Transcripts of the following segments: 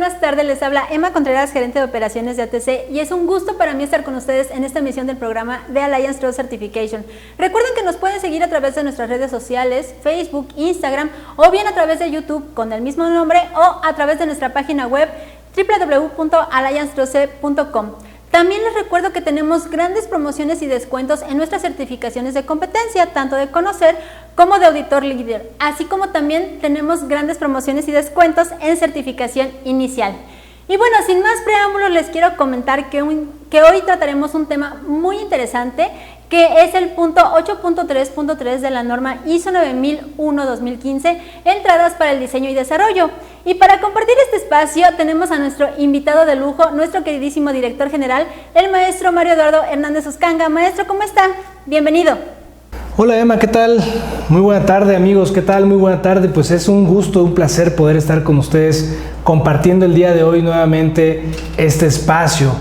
buenas tardes. Les habla Emma Contreras, gerente de operaciones de ATC, y es un gusto para mí estar con ustedes en esta emisión del programa de Alliance Trust Certification. Recuerden que nos pueden seguir a través de nuestras redes sociales, Facebook, Instagram, o bien a través de YouTube con el mismo nombre, o a través de nuestra página web www.alliancetrust.com. También les recuerdo que tenemos grandes promociones y descuentos en nuestras certificaciones de competencia, tanto de conocer como de auditor líder, así como también tenemos grandes promociones y descuentos en certificación inicial. Y bueno, sin más preámbulos, les quiero comentar que hoy trataremos un tema muy interesante, que es el punto 8.3.3 de la norma ISO 9001-2015, entradas para el diseño y desarrollo. Y para compartir este espacio tenemos a nuestro invitado de lujo, nuestro queridísimo director general, el maestro Mario Eduardo Hernández Uscanga. Maestro, ¿cómo está? Bienvenido. Hola Emma, ¿qué tal? Muy buena tarde amigos, ¿qué tal? Muy buena tarde, pues es un gusto, un placer poder estar con ustedes compartiendo el día de hoy nuevamente este espacio.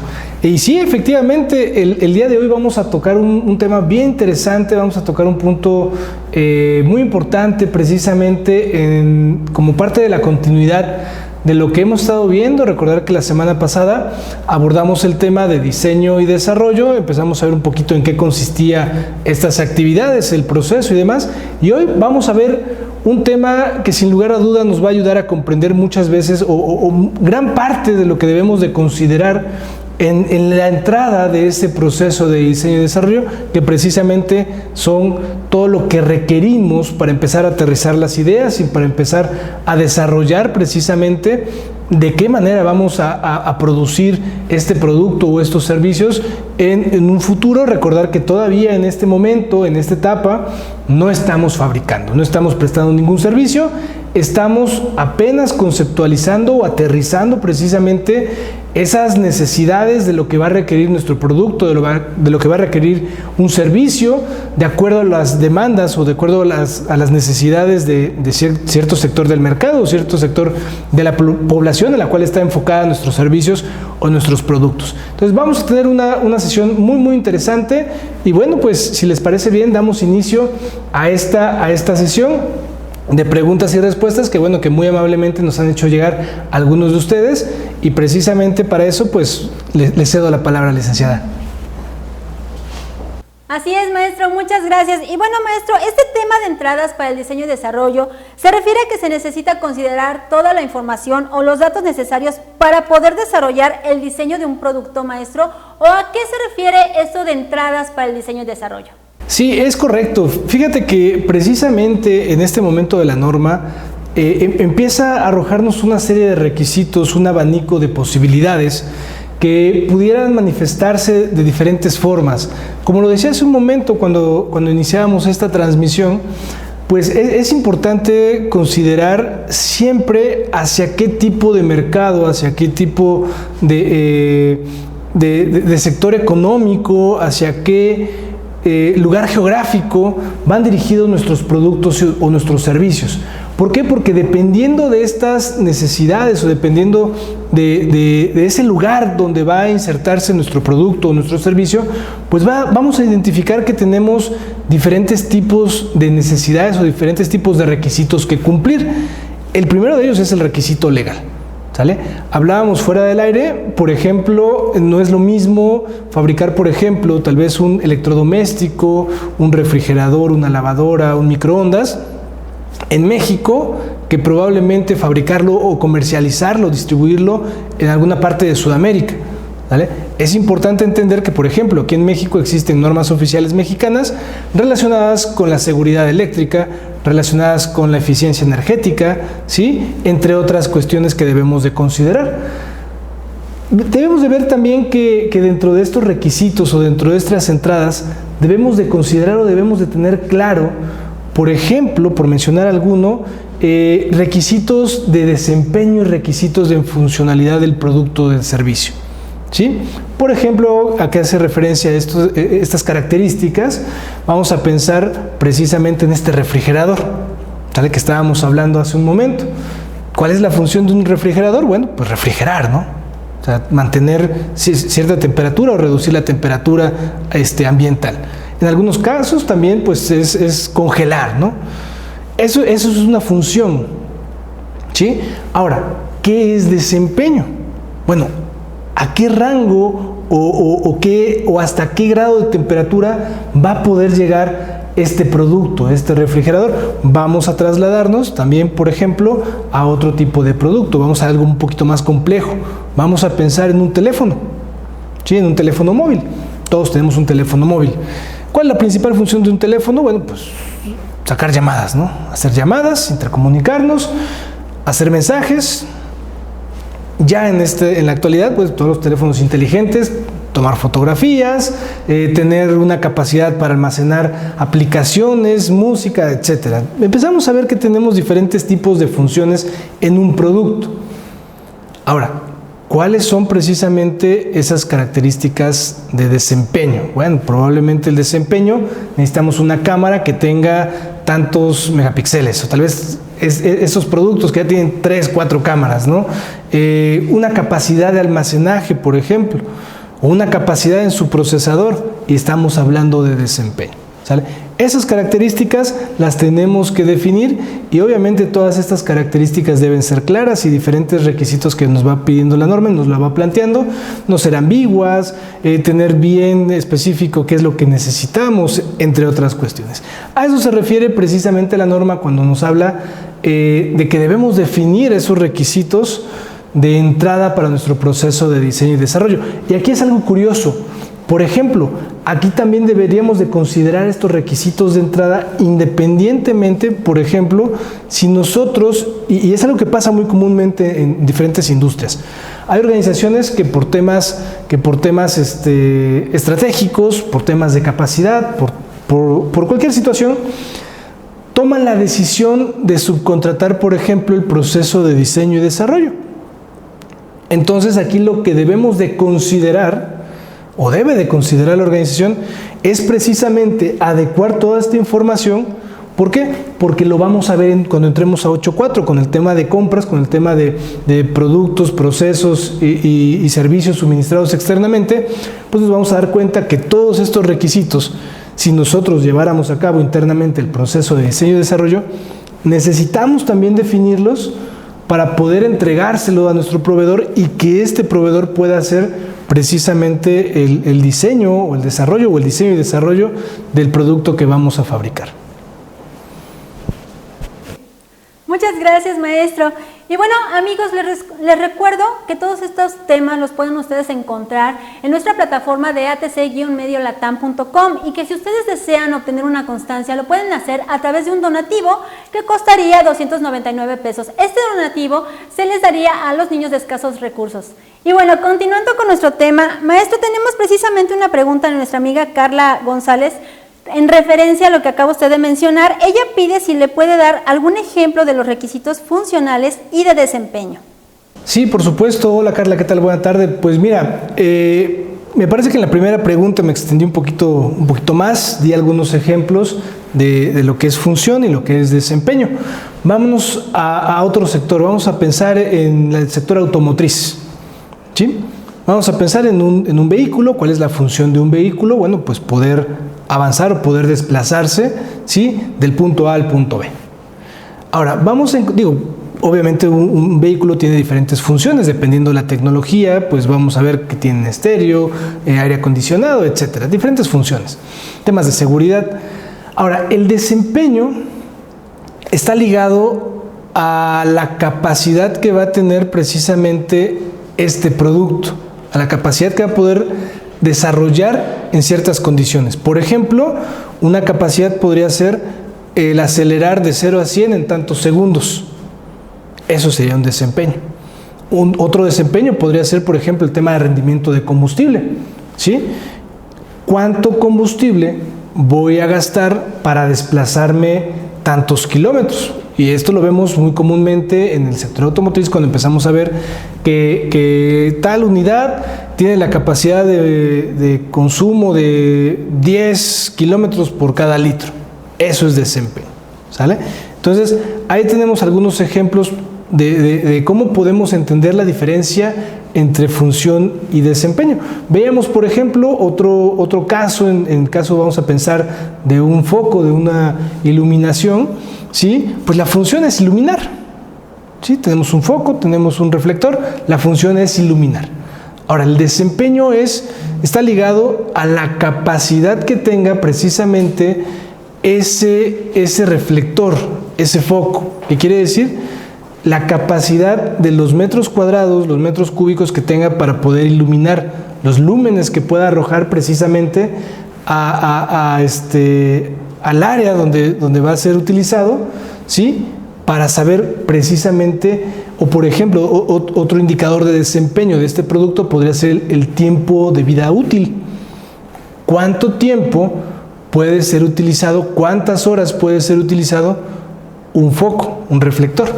Y sí, efectivamente, el día de hoy vamos a tocar un tema bien interesante, vamos a tocar un punto muy importante precisamente como parte de la continuidad de lo que hemos estado viendo. Recordar que la semana pasada abordamos el tema de diseño y desarrollo, empezamos a ver un poquito en qué consistía estas actividades, el proceso y demás, y hoy vamos a ver un tema que sin lugar a dudas nos va a ayudar a comprender muchas veces o gran parte de lo que debemos de considerar en la entrada de ese proceso de diseño y desarrollo, que precisamente son todo lo que requerimos para empezar a aterrizar las ideas y para empezar a desarrollar precisamente de qué manera vamos a producir este producto o estos servicios en un futuro. Recordar que todavía en este momento, en esta etapa, no estamos fabricando, no estamos prestando ningún servicio, estamos apenas conceptualizando o aterrizando precisamente esas necesidades de lo que va a requerir nuestro producto, de lo que va a requerir un servicio, de acuerdo a las demandas o de acuerdo a las necesidades de cierto sector del mercado o cierto sector de la población en la cual está enfocada nuestros servicios o nuestros productos. Entonces vamos a tener una sesión muy interesante y bueno, pues si les parece bien, damos inicio a esta sesión de preguntas y respuestas que bueno, que muy amablemente nos han hecho llegar algunos de ustedes, y precisamente para eso pues le cedo la palabra, licenciada. Así es, maestro, muchas gracias. Y bueno, maestro, este tema de entradas para el diseño y desarrollo se refiere a que se necesita considerar toda la información o los datos necesarios para poder desarrollar el diseño de un producto, maestro, ¿o a qué se refiere esto de entradas para el diseño y desarrollo? Sí, es correcto. Fíjate que precisamente en este momento de la norma empieza a arrojarnos una serie de requisitos, un abanico de posibilidades que pudieran manifestarse de diferentes formas. Como lo decía hace un momento cuando iniciábamos esta transmisión, pues es importante considerar siempre hacia qué tipo de mercado, hacia qué tipo de sector económico, hacia qué lugar geográfico van dirigidos nuestros productos o nuestros servicios. ¿Por qué? Porque dependiendo de estas necesidades o dependiendo de ese lugar donde va a insertarse nuestro producto o nuestro servicio, pues vamos a identificar que tenemos diferentes tipos de necesidades o diferentes tipos de requisitos que cumplir. El primero de ellos es el requisito legal. ¿Sale? Hablábamos fuera del aire, por ejemplo, no es lo mismo fabricar, por ejemplo, tal vez un electrodoméstico, un refrigerador, una lavadora, un microondas en México, que probablemente fabricarlo o comercializarlo, distribuirlo en alguna parte de Sudamérica. ¿Vale? Es importante entender que, por ejemplo, aquí en México existen normas oficiales mexicanas relacionadas con la seguridad eléctrica, relacionadas con la eficiencia energética, ¿sí? Entre otras cuestiones que debemos de considerar. Debemos de ver también que dentro de estos requisitos o dentro de estas entradas debemos de considerar o debemos de tener claro, por ejemplo, por mencionar alguno, requisitos de desempeño y requisitos de funcionalidad del producto o del servicio. ¿Sí? Por ejemplo, ¿a qué hace referencia estas características? Vamos a pensar precisamente en este refrigerador, ¿sale? Que estábamos hablando hace un momento. ¿Cuál es la función de un refrigerador? Bueno, pues refrigerar, ¿no? O sea, mantener cierta temperatura o reducir la temperatura ambiental. En algunos casos también pues es congelar, ¿no? Eso es una función, ¿sí? Ahora, ¿qué es desempeño? Bueno, ¿a qué rango o hasta qué grado de temperatura va a poder llegar este producto, este refrigerador? Vamos a trasladarnos también, por ejemplo, a otro tipo de producto. Vamos a algo un poquito más complejo. Vamos a pensar en un teléfono, ¿sí? En un teléfono móvil. Todos tenemos un teléfono móvil. ¿Cuál es la principal función de un teléfono? Bueno, pues sacar llamadas, ¿no? Hacer llamadas, intercomunicarnos, hacer mensajes. Ya en la actualidad, pues todos los teléfonos inteligentes, tomar fotografías, tener una capacidad para almacenar aplicaciones, música, etcétera. Empezamos a ver que tenemos diferentes tipos de funciones en un producto. Ahora, ¿cuáles son precisamente esas características de desempeño? Bueno, probablemente el desempeño, necesitamos una cámara que tenga tantos megapíxeles, o tal vez esos productos que ya tienen 3, 4 cámaras, ¿no? Una capacidad de almacenaje, por ejemplo, o una capacidad en su procesador, y estamos hablando de desempeño, ¿sale? Esas características las tenemos que definir, y obviamente todas estas características deben ser claras, y diferentes requisitos que nos va pidiendo la norma, nos la va planteando, no ser ambiguas, tener bien específico qué es lo que necesitamos, entre otras cuestiones. A eso se refiere precisamente la norma cuando nos habla de que debemos definir esos requisitos de entrada para nuestro proceso de diseño y desarrollo. Y aquí es algo curioso. Por ejemplo, aquí también deberíamos de considerar estos requisitos de entrada independientemente, por ejemplo, si nosotros, y es algo que pasa muy comúnmente en diferentes industrias, hay organizaciones que por temas estratégicos, por temas de capacidad, por cualquier situación, toman la decisión de subcontratar, por ejemplo, el proceso de diseño y desarrollo. Entonces aquí lo que debemos de considerar, o debe de considerar la organización, es precisamente adecuar toda esta información. ¿Por qué? Porque lo vamos a ver cuando entremos a 8.4, con el tema de compras, con el tema de productos, procesos y servicios suministrados externamente, pues nos vamos a dar cuenta que todos estos requisitos, si nosotros lleváramos a cabo internamente el proceso de diseño y desarrollo, necesitamos también definirlos para poder entregárselo a nuestro proveedor y que este proveedor pueda hacer precisamente el diseño o el desarrollo o el diseño y desarrollo del producto que vamos a fabricar. Muchas gracias, maestro. Y bueno, amigos, les recuerdo que todos estos temas los pueden ustedes encontrar en nuestra plataforma de atc-mediolatam.com, y que si ustedes desean obtener una constancia, lo pueden hacer a través de un donativo que costaría 299 pesos. Este donativo se les daría a los niños de escasos recursos. Y bueno, continuando con nuestro tema, maestro, tenemos precisamente una pregunta de nuestra amiga Carla González, en referencia a lo que acaba usted de mencionar. Ella pide si le puede dar algún ejemplo de los requisitos funcionales y de desempeño. Sí, por supuesto. Hola Carla, ¿qué tal? Buena tarde. Pues mira, me parece que en la primera pregunta me extendí un poquito más, di algunos ejemplos de lo que es función y lo que es desempeño. Vámonos a otro sector, vamos a pensar en el sector automotriz, ¿sí? Vamos a pensar en un vehículo. ¿Cuál es la función de un vehículo? Bueno, pues poder avanzar o poder desplazarse, ¿sí?, del punto A al punto B. Ahora, obviamente un vehículo tiene diferentes funciones, dependiendo de la tecnología, pues vamos a ver que tienen estéreo, aire acondicionado, etcétera, diferentes funciones, temas de seguridad. Ahora, el desempeño está ligado a la capacidad que va a tener precisamente este producto, a la capacidad que va a poder desarrollar en ciertas condiciones. Por ejemplo, una capacidad podría ser el acelerar de 0 a 100 en tantos segundos. Eso sería un desempeño. Otro desempeño podría ser, por ejemplo, el tema de rendimiento de combustible, ¿sí? ¿Cuánto combustible voy a gastar para desplazarme tantos kilómetros? Y esto lo vemos muy comúnmente en el sector automotriz, cuando empezamos a ver que tal unidad tiene la capacidad de consumo de 10 kilómetros por cada litro. Eso es desempeño, ¿sale? Entonces, ahí tenemos algunos ejemplos de cómo podemos entender la diferencia entre función y desempeño. Veamos, por ejemplo, otro caso. En caso, vamos a pensar de un foco, de una iluminación, ¿sí? Pues la función es iluminar, ¿sí? Tenemos un foco, tenemos un reflector, la función es iluminar. Ahora, el desempeño está ligado a la capacidad que tenga precisamente ese reflector, ese foco. ¿Qué quiere decir? La capacidad de los metros cuadrados, los metros cúbicos que tenga para poder iluminar, los lúmenes que pueda arrojar precisamente al área donde va a ser utilizado, ¿sí? Para saber precisamente, o por ejemplo, otro indicador de desempeño de este producto podría ser el tiempo de vida útil. ¿Cuánto tiempo puede ser utilizado, cuántas horas puede ser utilizado un foco, un reflector?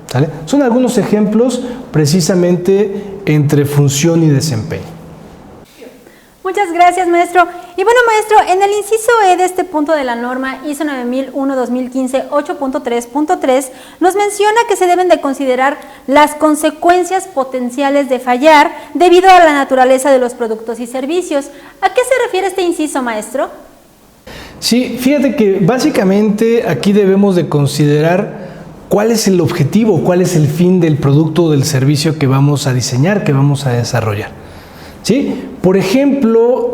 ¿Sale? Son algunos ejemplos precisamente entre función y desempeño. Muchas gracias, maestro. Y bueno, maestro, en el inciso E de este punto de la norma ISO 9001-2015 8.3.3 nos menciona que se deben de considerar las consecuencias potenciales de fallar debido a la naturaleza de los productos y servicios. ¿A qué se refiere este inciso, maestro? Sí, fíjate que básicamente aquí debemos de considerar cuál es el objetivo, cuál es el fin del producto o del servicio que vamos a diseñar, que vamos a desarrollar. ¿Sí? Por ejemplo,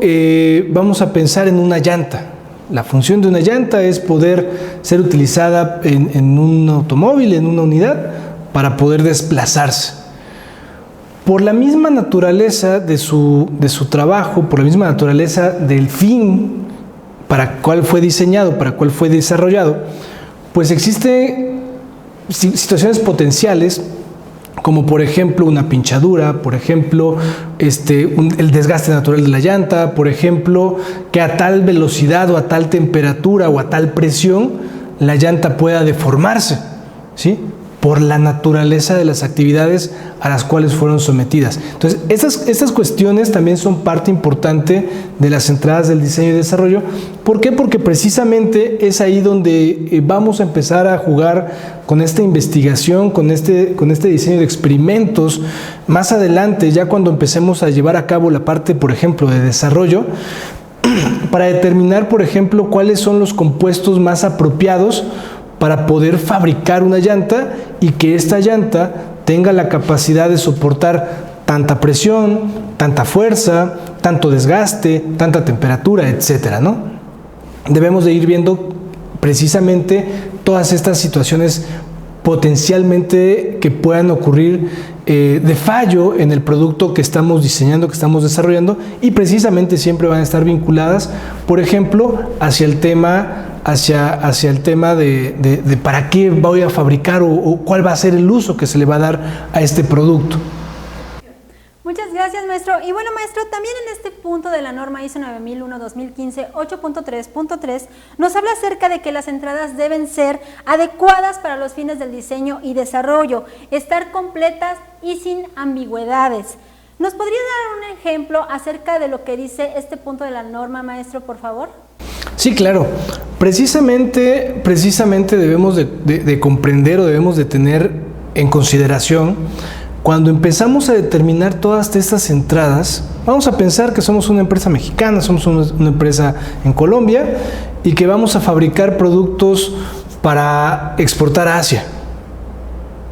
vamos a pensar en una llanta. La función de una llanta es poder ser utilizada en un automóvil, en una unidad, para poder desplazarse. Por la misma naturaleza de su trabajo, por la misma naturaleza del fin para cuál fue diseñado, para cuál fue desarrollado, pues existen situaciones potenciales, como por ejemplo una pinchadura, por ejemplo el desgaste natural de la llanta, por ejemplo que a tal velocidad o a tal temperatura o a tal presión la llanta pueda deformarse, ¿sí? Por la naturaleza de las actividades a las cuales fueron sometidas. Entonces, estas cuestiones también son parte importante de las entradas del diseño y desarrollo. ¿Por qué? Porque precisamente es ahí donde vamos a empezar a jugar con esta investigación, con este diseño de experimentos. Más adelante, ya cuando empecemos a llevar a cabo la parte, por ejemplo, de desarrollo, para determinar, por ejemplo, cuáles son los compuestos más apropiados para poder fabricar una llanta y que esta llanta tenga la capacidad de soportar tanta presión, tanta fuerza, tanto desgaste, tanta temperatura, etcétera, ¿no? Debemos de ir viendo precisamente todas estas situaciones potencialmente que puedan ocurrir de fallo en el producto que estamos diseñando, que estamos desarrollando, y precisamente siempre van a estar vinculadas, por ejemplo, hacia el tema de para qué voy a fabricar o cuál va a ser el uso que se le va a dar a este producto. Muchas gracias, maestro. Y bueno, maestro, también en este punto de la norma ISO 9001-2015 8.3.3 nos habla acerca de que las entradas deben ser adecuadas para los fines del diseño y desarrollo, estar completas y sin ambigüedades. ¿Nos podría dar un ejemplo acerca de lo que dice este punto de la norma, maestro, por favor? Sí, claro. Precisamente debemos de comprender o debemos de tener en consideración cuando empezamos a determinar todas estas entradas. Vamos a pensar que somos una empresa mexicana, somos una empresa en Colombia y que vamos a fabricar productos para exportar a Asia,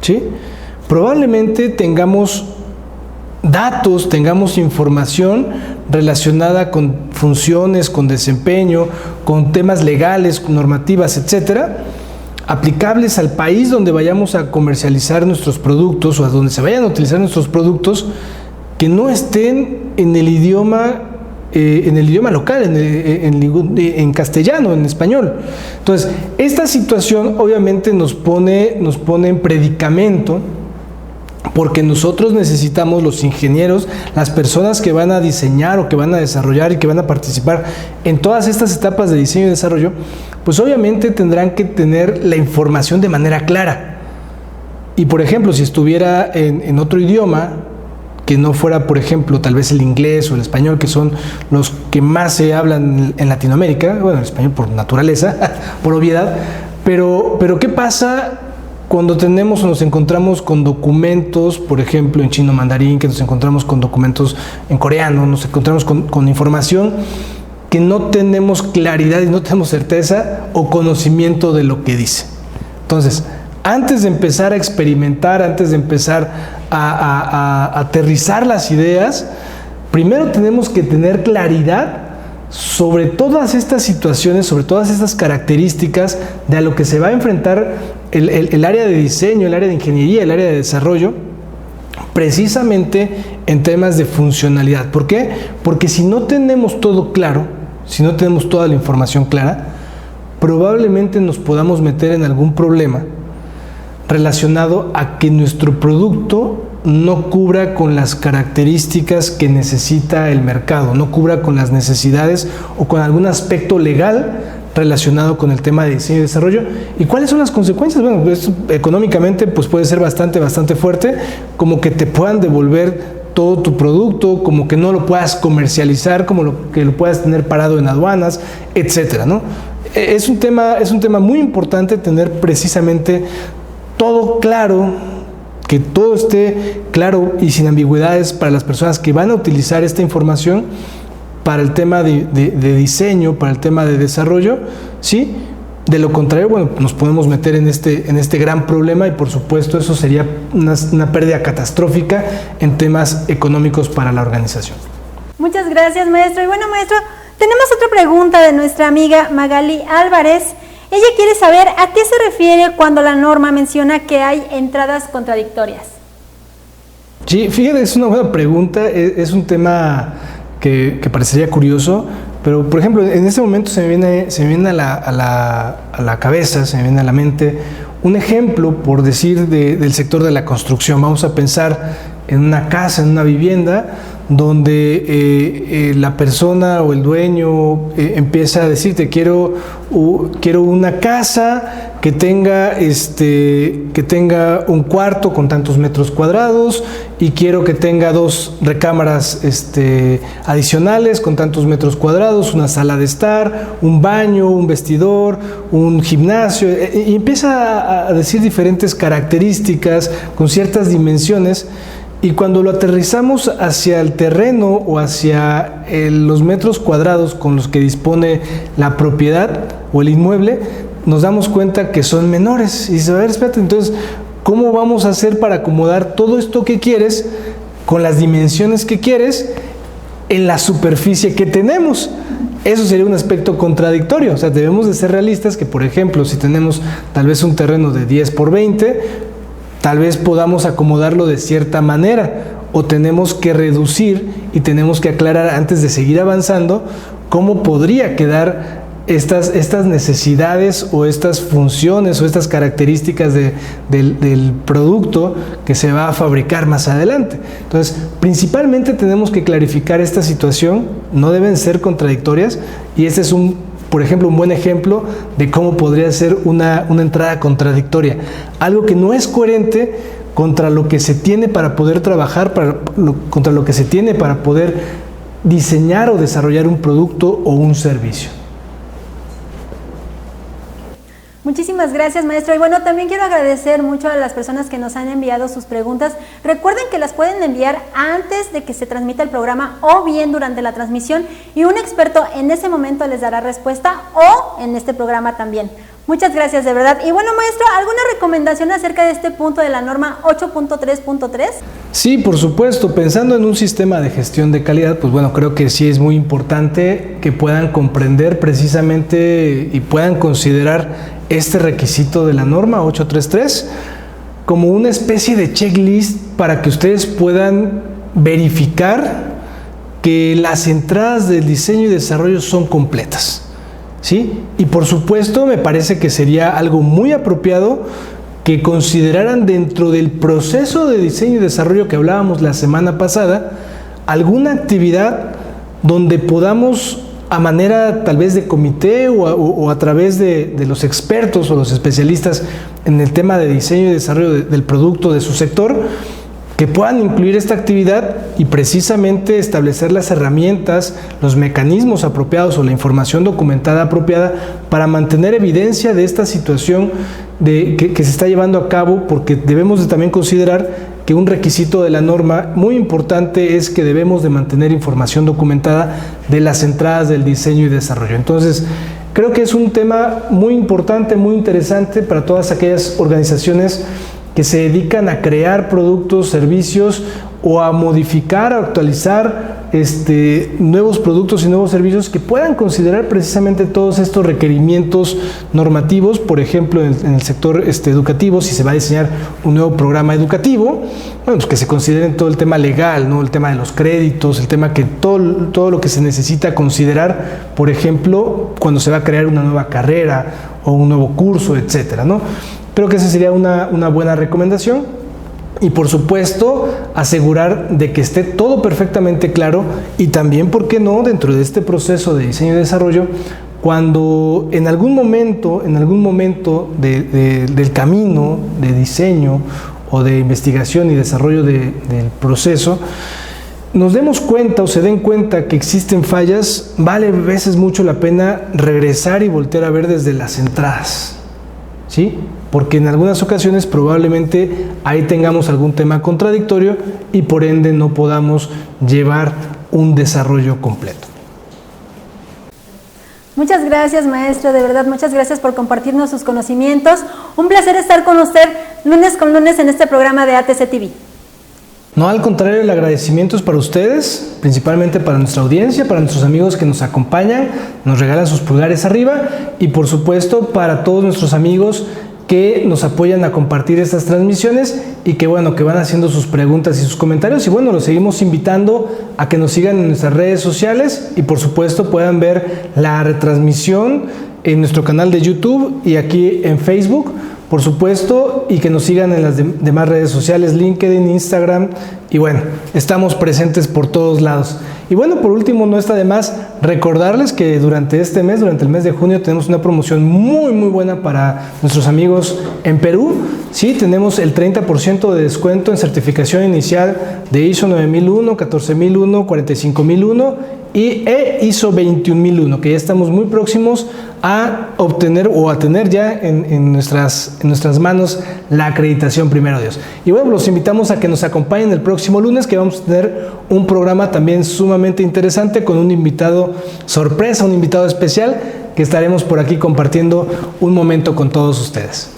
¿sí? Probablemente tengamos datos, tengamos información relacionada con funciones, con desempeño, con temas legales, con normativas, etcétera, aplicables al país donde vayamos a comercializar nuestros productos o a donde se vayan a utilizar nuestros productos, que no estén en el idioma local, en castellano, en español. Entonces, esta situación obviamente nos pone en predicamento, porque nosotros necesitamos, los ingenieros, las personas que van a diseñar o que van a desarrollar y que van a participar en todas estas etapas de diseño y desarrollo, pues obviamente tendrán que tener la información de manera clara. Y por ejemplo, si estuviera en otro idioma, que no fuera, por ejemplo, tal vez el inglés o el español, que son los que más se hablan en Latinoamérica, bueno, el español por naturaleza, por obviedad, pero ¿qué pasa cuando tenemos o nos encontramos con documentos, por ejemplo, en chino mandarín, que nos encontramos con documentos en coreano, nos encontramos con información que no tenemos claridad y no tenemos certeza o conocimiento de lo que dice? Entonces, Antes de empezar a experimentar, antes de empezar a aterrizar las ideas, primero tenemos que tener claridad sobre todas estas situaciones, sobre todas estas características de a lo que se va a enfrentar el área de diseño, el área de ingeniería, el área de desarrollo, precisamente en temas de funcionalidad. ¿Por qué? Porque si no tenemos todo claro, si no tenemos toda la información clara, probablemente nos podamos meter en algún problema relacionado a que nuestro producto no cubra con las características que necesita el mercado, no cubra con las necesidades o con algún aspecto legal relacionado con el tema de diseño y desarrollo. ¿Y cuáles son las consecuencias? Bueno, pues, económicamente pues puede ser bastante fuerte, como que te puedan devolver todo tu producto, como que no lo puedas comercializar, como que lo puedas tener parado en aduanas, etcétera, ¿no? Es un tema muy importante tener precisamente todo claro, que todo esté claro y sin ambigüedades para las personas que van a utilizar esta información para el tema de diseño, para el tema de desarrollo, ¿sí? De lo contrario, bueno, nos podemos meter en este gran problema y por supuesto eso sería una pérdida catastrófica en temas económicos para la organización. Muchas gracias, maestro. Y bueno, maestro, tenemos otra pregunta de nuestra amiga Magali Álvarez. Ella quiere saber a qué se refiere cuando la norma menciona que hay entradas contradictorias. Sí, fíjate, es una buena pregunta, es un tema que parecería curioso, pero por ejemplo, en este momento se me viene a la cabeza, se me viene a la mente un ejemplo, por decir, del sector de la construcción. Vamos a pensar en una casa, en una vivienda, donde la persona o el dueño empieza a decirte: quiero una casa que tenga un cuarto con tantos metros cuadrados y quiero que tenga 2 recámaras adicionales con tantos metros cuadrados, una sala de estar, un baño, un vestidor, un gimnasio, y empieza a decir diferentes características con ciertas dimensiones. Y cuando lo aterrizamos hacia el terreno o hacia los metros cuadrados con los que dispone la propiedad o el inmueble, nos damos cuenta que son menores. Y dice: a ver, espérate, entonces, ¿cómo vamos a hacer para acomodar todo esto que quieres con las dimensiones que quieres en la superficie que tenemos? Eso sería un aspecto contradictorio. O sea, debemos de ser realistas que, por ejemplo, si tenemos tal vez un terreno de 10 por 20, tal vez podamos acomodarlo de cierta manera, o tenemos que reducir y tenemos que aclarar antes de seguir avanzando cómo podría quedar estas necesidades o estas funciones o estas características del producto que se va a fabricar más adelante. Entonces, principalmente tenemos que clarificar esta situación, no deben ser contradictorias, y este es por ejemplo, un buen ejemplo de cómo podría ser una entrada contradictoria. Algo que no es coherente contra lo que se tiene para poder trabajar, contra lo que se tiene para poder diseñar o desarrollar un producto o un servicio. Muchísimas gracias, maestro. Y bueno, también quiero agradecer mucho a las personas que nos han enviado sus preguntas. Recuerden que las pueden enviar antes de que se transmita el programa o bien durante la transmisión, y un experto en ese momento les dará respuesta, o en este programa también. Muchas gracias, de verdad. Y bueno, maestro, ¿alguna recomendación acerca de este punto de la norma 8.3.3? Sí, por supuesto. Pensando en un sistema de gestión de calidad, pues bueno, creo que sí es muy importante que puedan comprender precisamente y puedan considerar este requisito de la norma 833 como una especie de checklist para que ustedes puedan verificar que las entradas del diseño y desarrollo son completas, ¿sí? Y por supuesto me parece que sería algo muy apropiado que consideraran dentro del proceso de diseño y desarrollo que hablábamos la semana pasada alguna actividad donde podamos, a manera tal vez de comité o a través de los expertos o los especialistas en el tema de diseño y desarrollo del producto de su sector, que puedan incluir esta actividad y precisamente establecer las herramientas, los mecanismos apropiados o la información documentada apropiada para mantener evidencia de esta situación que se está llevando a cabo, porque debemos de también considerar que un requisito de la norma muy importante es que debemos de mantener información documentada de las entradas del diseño y desarrollo. Entonces, Creo que es un tema muy importante, muy interesante para todas aquellas organizaciones que se dedican a crear productos, servicios o a modificar, a actualizar nuevos productos y nuevos servicios que puedan considerar precisamente todos estos requerimientos normativos. Por ejemplo, en el sector educativo, si se va a diseñar un nuevo programa educativo, bueno, pues que se consideren todo el tema legal, ¿no? El tema de los créditos, el tema que todo lo que se necesita considerar, por ejemplo, cuando se va a crear una nueva carrera o un nuevo curso, etcétera, ¿no? Creo que esa sería una buena recomendación. Y por supuesto, asegurar de que esté todo perfectamente claro y también, ¿por qué no?, dentro de este proceso de diseño y desarrollo, cuando en algún momento del camino de diseño o de investigación y desarrollo del proceso, nos demos cuenta o se den cuenta que existen fallas, vale a veces mucho la pena regresar y voltear a ver desde las entradas, ¿sí? Porque en algunas ocasiones probablemente ahí tengamos algún tema contradictorio y por ende no podamos llevar un desarrollo completo. Muchas gracias, maestro, de verdad, muchas gracias por compartirnos sus conocimientos. Un placer estar con usted lunes con lunes en este programa de ATC TV. No, al contrario, el agradecimiento es para ustedes, principalmente para nuestra audiencia, para nuestros amigos que nos acompañan, nos regalan sus pulgares arriba y por supuesto para todos nuestros amigos que nos apoyan a compartir estas transmisiones y que bueno, que van haciendo sus preguntas y sus comentarios y bueno, los seguimos invitando a que nos sigan en nuestras redes sociales y por supuesto puedan ver la retransmisión en nuestro canal de YouTube y aquí en Facebook, por supuesto, y que nos sigan en las demás redes sociales, LinkedIn, Instagram, y bueno, estamos presentes por todos lados. Y bueno, por último, no está de más recordarles que durante este mes, durante el mes de junio, tenemos una promoción muy buena para nuestros amigos en Perú. Sí, tenemos el 30% de descuento en certificación inicial de ISO 9001, 14001, 45001 y ISO 21001, que ya estamos muy próximos a obtener o a tener ya en nuestras manos la acreditación, primero Dios. Y bueno, los invitamos a que nos acompañen el próximo lunes, que vamos a tener un programa también sumamente interesante con un invitado sorpresa, un invitado especial, que estaremos por aquí compartiendo un momento con todos ustedes.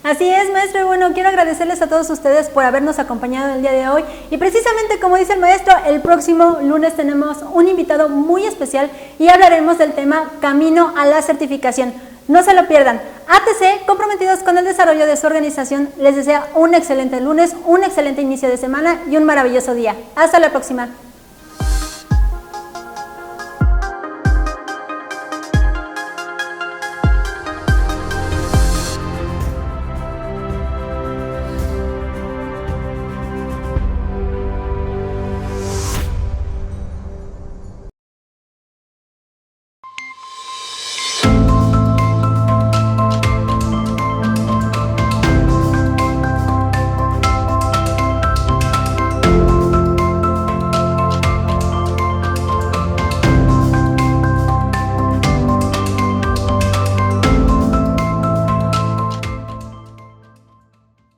Así es, maestro, y bueno, quiero agradecerles a todos ustedes por habernos acompañado el día de hoy y precisamente como dice el maestro, el próximo lunes tenemos un invitado muy especial y hablaremos del tema Camino a la Certificación. No se lo pierdan. ATC, comprometidos con el desarrollo de su organización, les desea un excelente lunes, un excelente inicio de semana y un maravilloso día. Hasta la próxima.